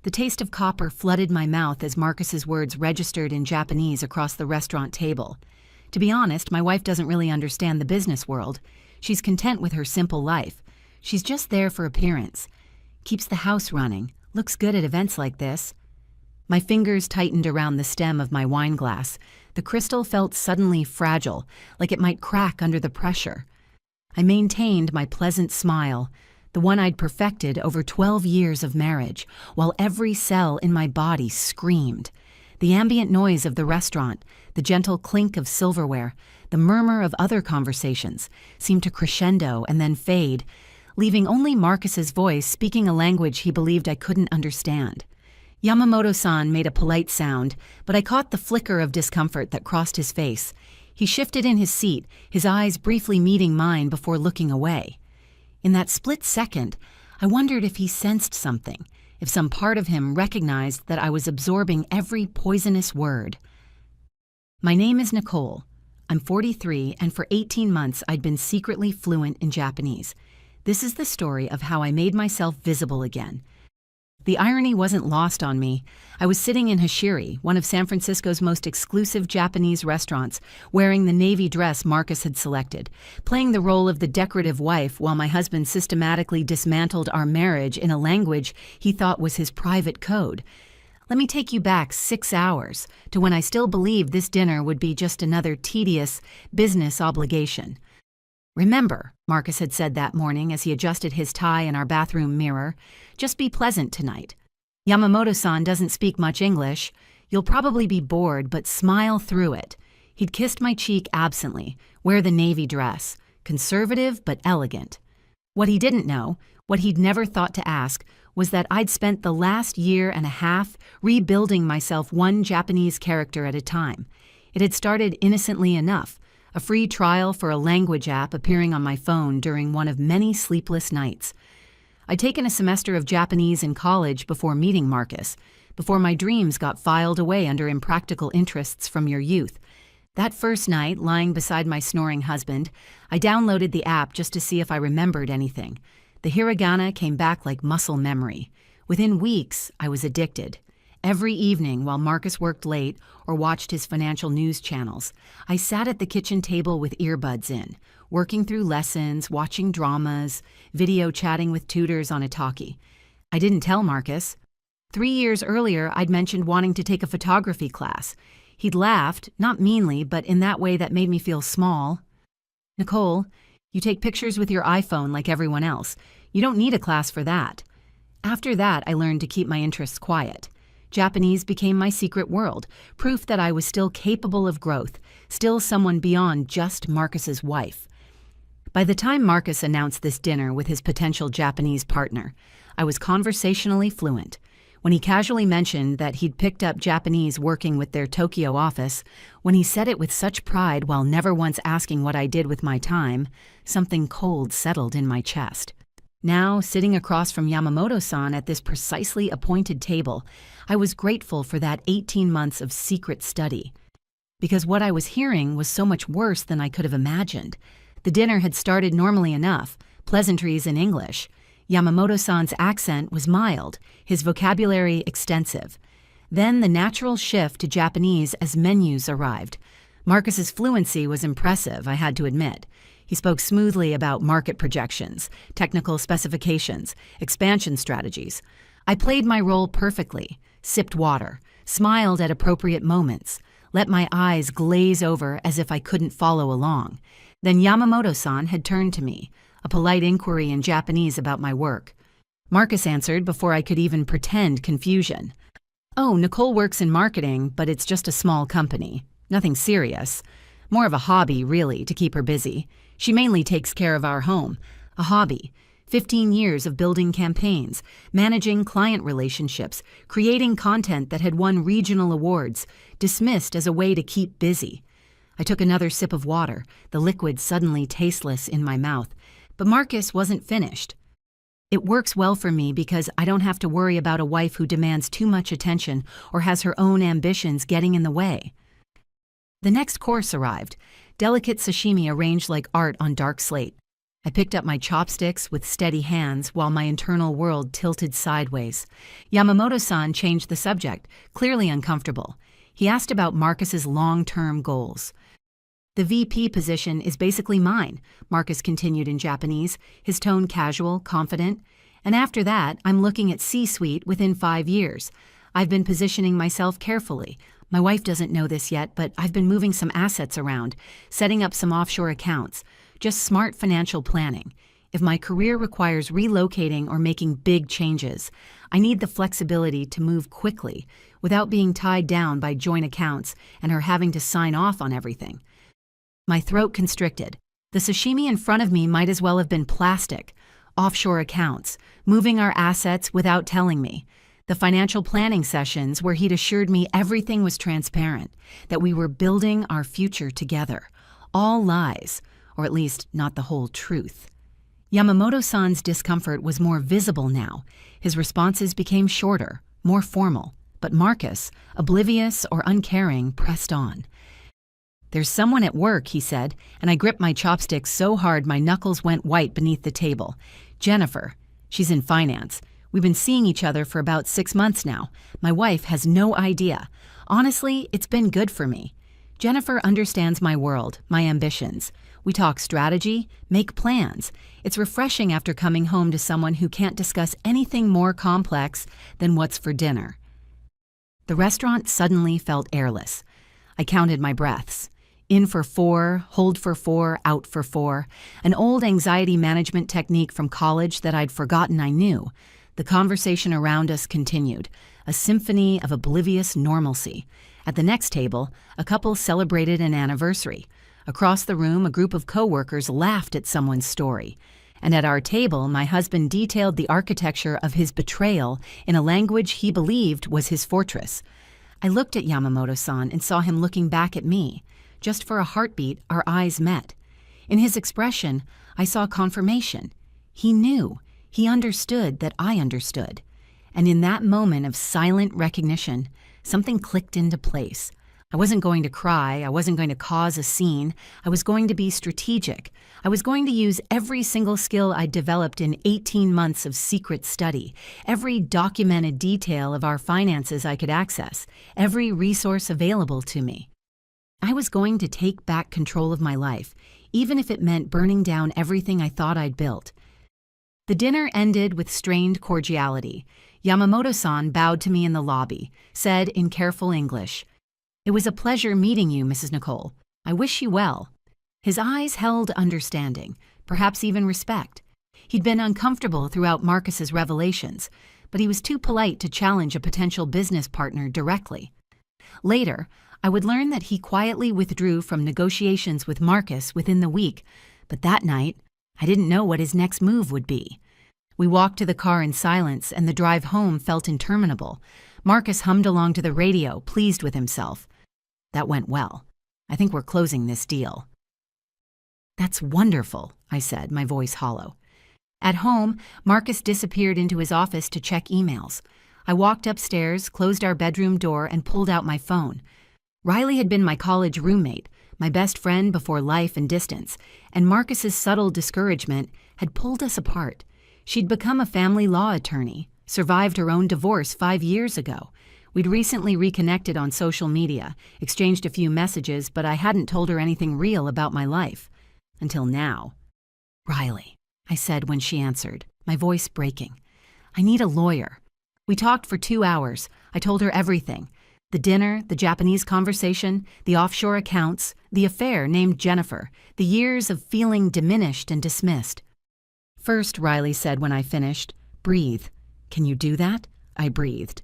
The taste of copper flooded my mouth as Marcus's words registered in Japanese across the restaurant table. To be honest, my wife doesn't really understand the business world. She's content with her simple life. She's just there for appearance. Keeps the house running. Looks good at events like this. My fingers tightened around the stem of my wine glass. The crystal felt suddenly fragile, like it might crack under the pressure. I maintained my pleasant smile, the one I'd perfected over 12 years of marriage, while every cell in my body screamed. The ambient noise of the restaurant, the gentle clink of silverware, the murmur of other conversations seemed to crescendo and then fade, leaving only Marcus's voice speaking a language he believed I couldn't understand. Yamamoto-san made a polite sound, but I caught the flicker of discomfort that crossed his face. He shifted in his seat, his eyes briefly meeting mine before looking away. In that split second, I wondered if he sensed something, if some part of him recognized that I was absorbing every poisonous word. My name is Nicole. I'm 43, and for 18 months I'd been secretly fluent in Japanese. This is the story of how I made myself visible again. The irony wasn't lost on me. I was sitting in Hashiri, one of San Francisco's most exclusive Japanese restaurants, wearing the navy dress Marcus had selected, playing the role of the decorative wife while my husband systematically dismantled our marriage in a language he thought was his private code. Let me take you back 6 hours to when I still believed this dinner would be just another tedious business obligation. "Remember," Marcus had said that morning as he adjusted his tie in our bathroom mirror, "just be pleasant tonight. Yamamoto-san doesn't speak much English. You'll probably be bored, but smile through it." He'd kissed my cheek absently, wear the navy dress, conservative but elegant. What he didn't know, what he'd never thought to ask, was that I'd spent the last year and a half rebuilding myself one Japanese character at a time. It had started innocently enough, a free trial for a language app appearing on my phone during one of many sleepless nights. I'd taken a semester of Japanese in college before meeting Marcus, before my dreams got filed away under impractical interests from your youth. That first night, lying beside my snoring husband, I downloaded the app just to see if I remembered anything. The hiragana came back like muscle memory. Within weeks, I was addicted. Every evening while Marcus worked late or watched his financial news channels, I sat at the kitchen table with earbuds in, working through lessons, watching dramas, video chatting with tutors on a talkie. I didn't tell Marcus. 3 years earlier, I'd mentioned wanting to take a photography class. He'd laughed, not meanly, but in that way that made me feel small. "Nicole, you take pictures with your iPhone like everyone else. You don't need a class for that." After that, I learned to keep my interests quiet. Japanese became my secret world, proof that I was still capable of growth, still someone beyond just Marcus's wife. By the time Marcus announced this dinner with his potential Japanese partner, I was conversationally fluent. When he casually mentioned that he'd picked up Japanese working with their Tokyo office, when he said it with such pride while never once asking what I did with my time, something cold settled in my chest. Now, sitting across from Yamamoto-san at this precisely appointed table, I was grateful for that 18 months of secret study. Because what I was hearing was so much worse than I could have imagined. The dinner had started normally enough, pleasantries in English. Yamamoto-san's accent was mild, his vocabulary extensive. Then the natural shift to Japanese as menus arrived. Marcus's fluency was impressive, I had to admit. He spoke smoothly about market projections, technical specifications, expansion strategies. I played my role perfectly, sipped water, smiled at appropriate moments, let my eyes glaze over as if I couldn't follow along. Then Yamamoto-san had turned to me, a polite inquiry in Japanese about my work. Marcus answered before I could even pretend confusion. "Oh, Nicole works in marketing, but it's just a small company. Nothing serious. More of a hobby, really, to keep her busy. She mainly takes care of our home. A hobby. 15 years of building campaigns, managing client relationships, creating content that had won regional awards, dismissed as a way to keep busy." I took another sip of water, the liquid suddenly tasteless in my mouth. But Marcus wasn't finished. "It works well for me because I don't have to worry about a wife who demands too much attention or has her own ambitions getting in the way." The next course arrived, delicate sashimi arranged like art on dark slate. I picked up my chopsticks with steady hands while my internal world tilted sideways. Yamamoto-san changed the subject, clearly uncomfortable. He asked about Marcus's long-term goals. "The VP position is basically mine," Marcus continued in Japanese, his tone casual, confident. "And after that, I'm looking at C-suite within 5 years. I've been positioning myself carefully. My wife doesn't know this yet, but I've been moving some assets around, setting up some offshore accounts. Just smart financial planning. If my career requires relocating or making big changes, I need the flexibility to move quickly without being tied down by joint accounts and her having to sign off on everything." My throat constricted. The sashimi in front of me might as well have been plastic. Offshore accounts, moving our assets without telling me. The financial planning sessions where he'd assured me everything was transparent, that we were building our future together. All lies, or at least not the whole truth. Yamamoto-san's discomfort was more visible now. His responses became shorter, more formal. But Marcus, oblivious or uncaring, pressed on. "There's someone at work," he said, and I gripped my chopsticks so hard my knuckles went white beneath the table. "Jennifer. She's in finance. We've been seeing each other for about 6 months now. My wife has no idea. Honestly, it's been good for me. Jennifer understands my world, my ambitions. We talk strategy, make plans. It's refreshing after coming home to someone who can't discuss anything more complex than what's for dinner." The restaurant suddenly felt airless. I counted my breaths. In for 4, hold for 4, out for 4. An old anxiety management technique from college that I'd forgotten I knew. The conversation around us continued, a symphony of oblivious normalcy. At the next table, a couple celebrated an anniversary. Across the room, a group of coworkers laughed at someone's story. And at our table, my husband detailed the architecture of his betrayal in a language he believed was his fortress. I looked at Yamamoto-san and saw him looking back at me. Just for a heartbeat, our eyes met. In his expression, I saw confirmation. He knew. He understood that I understood. And in that moment of silent recognition, something clicked into place. I wasn't going to cry. I wasn't going to cause a scene. I was going to be strategic. I was going to use every single skill I'd developed in 18 months of secret study, every documented detail of our finances I could access, every resource available to me. I was going to take back control of my life, even if it meant burning down everything I thought I'd built. The dinner ended with strained cordiality. Yamamoto-san bowed to me in the lobby, said in careful English, "It was a pleasure meeting you, Mrs. Nicole. I wish you well." His eyes held understanding, perhaps even respect. He'd been uncomfortable throughout Marcus's revelations, but he was too polite to challenge a potential business partner directly. Later, I would learn that he quietly withdrew from negotiations with Marcus within the week, but that night, I didn't know what his next move would be. We walked to the car in silence, and the drive home felt interminable. Marcus hummed along to the radio, pleased with himself. "That went well. I think we're closing this deal." "That's wonderful," I said, my voice hollow. At home, Marcus disappeared into his office to check emails. I walked upstairs, closed our bedroom door, and pulled out my phone. Riley had been my college roommate, my best friend before life and distance, and Marcus's subtle discouragement had pulled us apart. She'd become a family law attorney, survived her own divorce 5 years ago. We'd recently reconnected on social media, exchanged a few messages, but I hadn't told her anything real about my life. Until now. "Riley," I said when she answered, my voice breaking. "I need a lawyer." We talked for 2 hours. I told her everything. The dinner, the Japanese conversation, the offshore accounts, the affair named Jennifer, the years of feeling diminished and dismissed. "First," Riley said when I finished, "breathe." "Can you do that?" I breathed.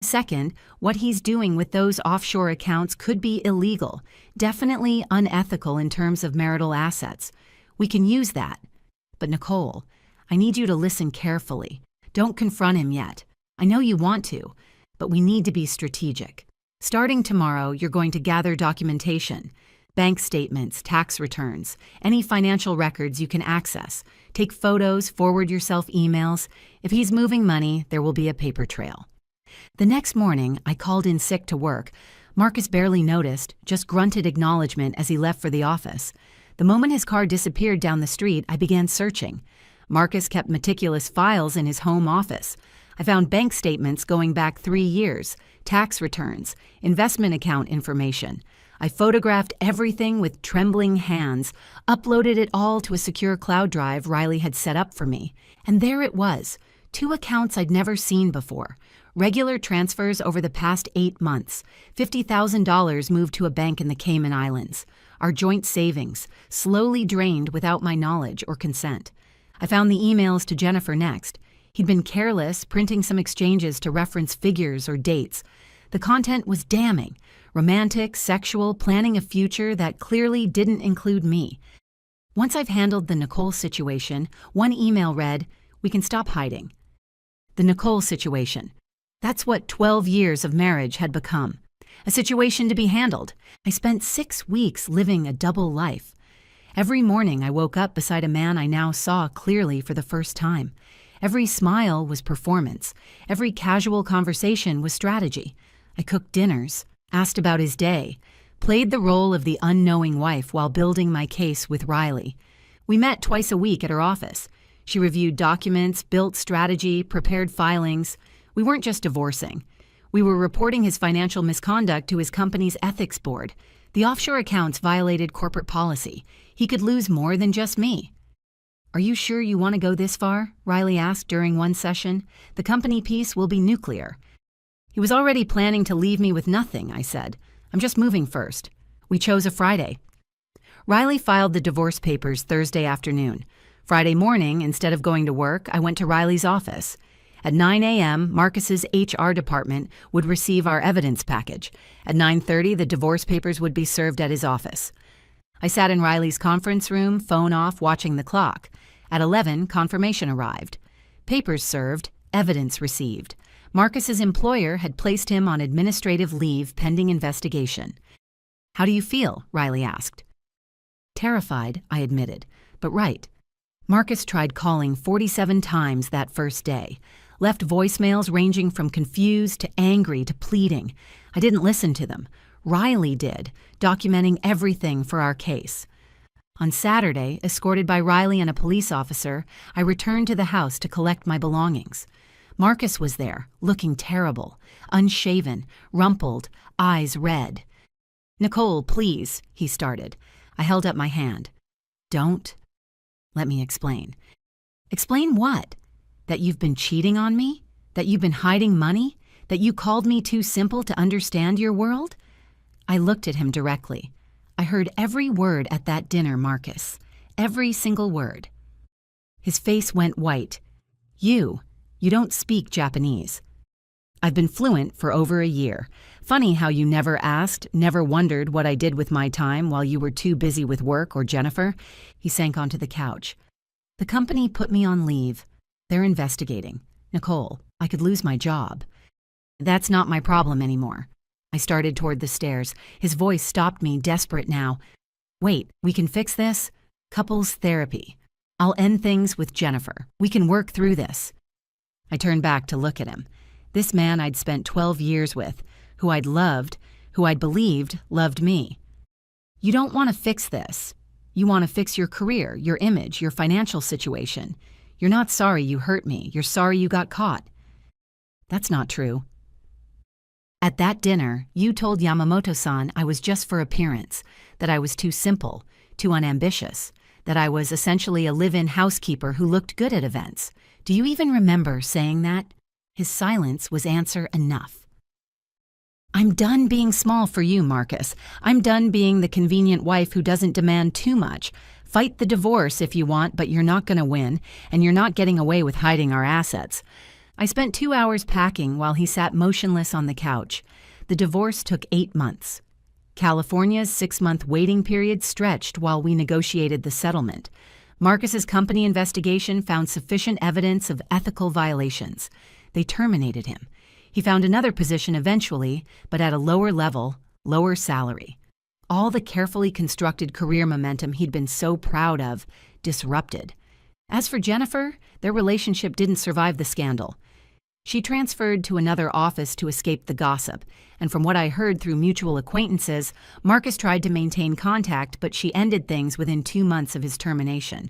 "Second, what he's doing with those offshore accounts could be illegal, definitely unethical in terms of marital assets. We can use that. But Nicole, I need you to listen carefully. Don't confront him yet. I know you want to, but we need to be strategic. Starting tomorrow, you're going to gather documentation, bank statements, tax returns, any financial records you can access. Take photos, forward yourself emails. If he's moving money, there will be a paper trail." The next morning, I called in sick to work. Marcus barely noticed, just grunted acknowledgement as he left for the office. The moment his car disappeared down the street, I began searching. Marcus kept meticulous files in his home office. I found bank statements going back 3 years, tax returns, investment account information. I photographed everything with trembling hands, uploaded it all to a secure cloud drive Riley had set up for me. And there it was, 2 accounts I'd never seen before. Regular transfers over the past 8 months. $50,000 moved to a bank in the Cayman Islands. Our joint savings, slowly drained without my knowledge or consent. I found the emails to Jennifer next. He'd been careless, printing some exchanges to reference figures or dates. The content was damning. Romantic, sexual, planning a future that clearly didn't include me. Once I've handled the Nicole situation, one email read, "We can stop hiding." The Nicole situation. That's what 12 years of marriage had become. A situation to be handled. I spent 6 weeks living a double life. Every morning I woke up beside a man I now saw clearly for the first time. Every smile was performance. Every casual conversation was strategy. I cooked dinners, asked about his day, played the role of the unknowing wife while building my case with Riley. We met twice a week at her office. She reviewed documents, built strategy, prepared filings. We weren't just divorcing. We were reporting his financial misconduct to his company's ethics board. The offshore accounts violated corporate policy. He could lose more than just me. "Are you sure you want to go this far?" Riley asked during one session. "The company piece will be nuclear." He was already planning to leave me with nothing, I said. "I'm just moving first." We chose a Friday. Riley filed the divorce papers Thursday afternoon. Friday morning, instead of going to work, I went to Riley's office. At 9 a.m., Marcus's HR department would receive our evidence package. At 9:30, the divorce papers would be served at his office. I sat in Riley's conference room, phone off, watching the clock. At 11, confirmation arrived. Papers served, evidence received. Marcus's employer had placed him on administrative leave pending investigation. "How do you feel?" Riley asked. Terrified, I admitted, but right. Marcus tried calling 47 times that first day. Left voicemails ranging from confused to angry to pleading. I didn't listen to them. Riley did, documenting everything for our case. On Saturday, escorted by Riley and a police officer, I returned to the house to collect my belongings. Marcus was there, looking terrible, unshaven, rumpled, eyes red. "Nicole, please," he started. I held up my hand. "Don't." "Let me explain." "Explain what? That you've been cheating on me? That you've been hiding money? That you called me too simple to understand your world?" I looked at him directly. I heard every word at that dinner, Marcus. Every single word. His face went white. You don't speak Japanese." "I've been fluent for over a year. Funny how you never asked, never wondered what I did with my time while you were too busy with work or Jennifer." He sank onto the couch. "The company put me on leave. They're investigating. Nicole, I could lose my job. That's not my problem anymore." I started toward the stairs. His voice stopped me, desperate now. "Wait, we can fix this? Couples therapy. I'll end things with Jennifer. We can work through this." I turned back to look at him. This man I'd spent 12 years with, who I'd loved, who I'd believed loved me. "You don't want to fix this. You want to fix your career, your image, your financial situation. You're not sorry you hurt me. You're sorry you got caught." "That's not true." "At that dinner, you told Yamamoto-san I was just for appearance, that I was too simple, too unambitious, that I was essentially a live-in housekeeper who looked good at events. Do you even remember saying that?" His silence was answer enough. "I'm done being small for you, Marcus. I'm done being the convenient wife who doesn't demand too much. Fight the divorce if you want, but you're not going to win, and you're not getting away with hiding our assets." I spent 2 hours packing while he sat motionless on the couch. The divorce took 8 months. California's 6-month waiting period stretched while we negotiated the settlement. Marcus's company investigation found sufficient evidence of ethical violations. They terminated him. He found another position eventually, but at a lower level, lower salary. All the carefully constructed career momentum he'd been so proud of disrupted. As for Jennifer, their relationship didn't survive the scandal. She transferred to another office to escape the gossip, and from what I heard through mutual acquaintances, Marcus tried to maintain contact, but she ended things within 2 months of his termination.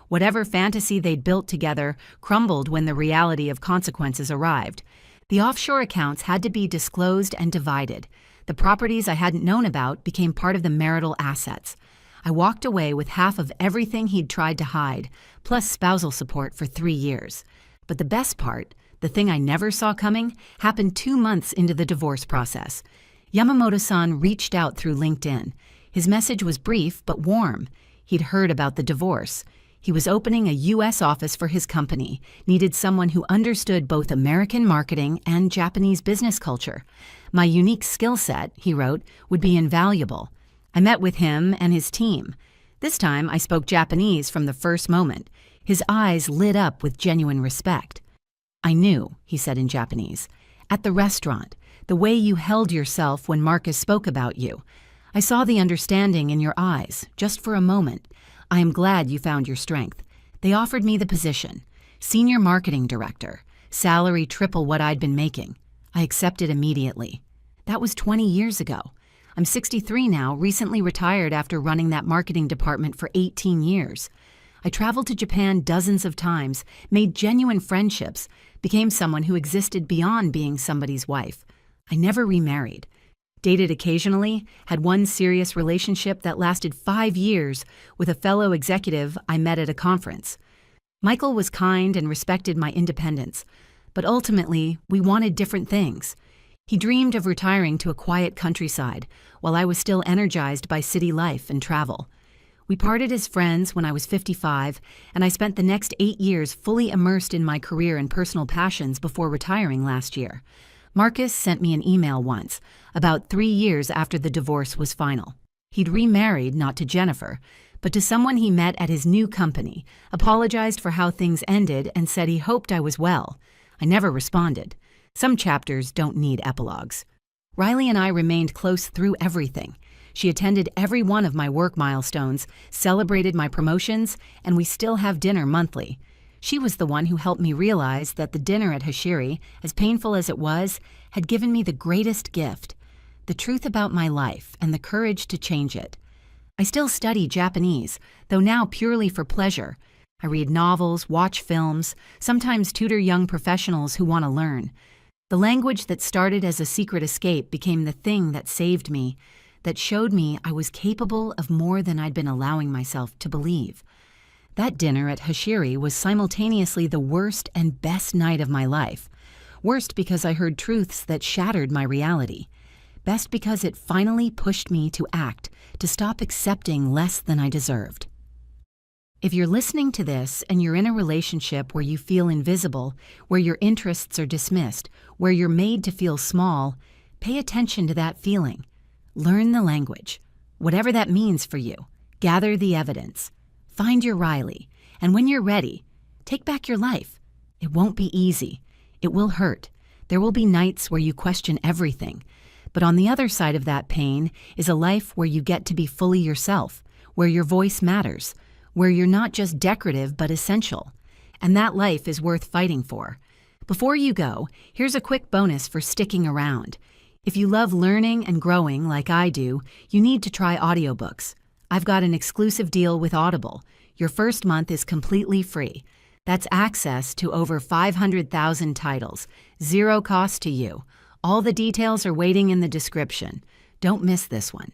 Whatever fantasy they'd built together crumbled when the reality of consequences arrived. The offshore accounts had to be disclosed and divided. The properties I hadn't known about became part of the marital assets. I walked away with half of everything he'd tried to hide, plus spousal support for 3 years. But the best part, the thing I never saw coming, happened 2 months into the divorce process. Yamamoto-san reached out through LinkedIn. His message was brief but warm. He'd heard about the divorce. He was opening a U.S. office for his company, needed someone who understood both American marketing and Japanese business culture. My unique skill set, he wrote, would be invaluable. I met with him and his team. This time I spoke Japanese from the first moment. His eyes lit up with genuine respect. "I knew," he said in Japanese, "at the restaurant, the way you held yourself when Marcus spoke about you. I saw the understanding in your eyes, just for a moment. I am glad you found your strength. They offered me the position, Senior Marketing Director, salary triple what I'd been making. I accepted immediately. That was 20 years ago. I'm 63 now, recently retired after running that marketing department for 18 years. I traveled to Japan dozens of times, made genuine friendships, became someone who existed beyond being somebody's wife. I never remarried. Dated occasionally, had one serious relationship that lasted 5 years with a fellow executive I met at a conference. Michael was kind and respected my independence, but ultimately, we wanted different things. He dreamed of retiring to a quiet countryside, while I was still energized by city life and travel. We parted as friends when I was 55, and I spent the next 8 years fully immersed in my career and personal passions before retiring last year. Marcus sent me an email once, about 3 years after the divorce was final. He'd remarried not to Jennifer, but to someone he met at his new company, apologized for how things ended, and said he hoped I was well. I never responded. Some chapters don't need epilogues. Riley and I remained close through everything. She attended every one of my work milestones, celebrated my promotions, and we still have dinner monthly. She was the one who helped me realize that the dinner at Hashiri, as painful as it was, had given me the greatest gift, the truth about my life and the courage to change it. I still study Japanese, though now purely for pleasure. I read novels, watch films, sometimes tutor young professionals who want to learn. The language that started as a secret escape became the thing that saved me, that showed me I was capable of more than I'd been allowing myself to believe. That dinner at Hashiri was simultaneously the worst and best night of my life. Worst because I heard truths that shattered my reality. Best because it finally pushed me to act, to stop accepting less than I deserved. If you're listening to this and you're in a relationship where you feel invisible, where your interests are dismissed, where you're made to feel small, pay attention to that feeling. Learn the language. Whatever that means for you, gather the evidence. Find your Riley, and when you're ready, take back your life. It won't be easy. It will hurt. There will be nights where you question everything. But on the other side of that pain is a life where you get to be fully yourself, where your voice matters, where you're not just decorative but essential. And that life is worth fighting for. Before you go, here's a quick bonus for sticking around. If you love learning and growing like I do, you need to try audiobooks. I've got an exclusive deal with Audible. Your first month is completely free. That's access to over 500,000 titles, zero cost to you. All the details are waiting in the description. Don't miss this one.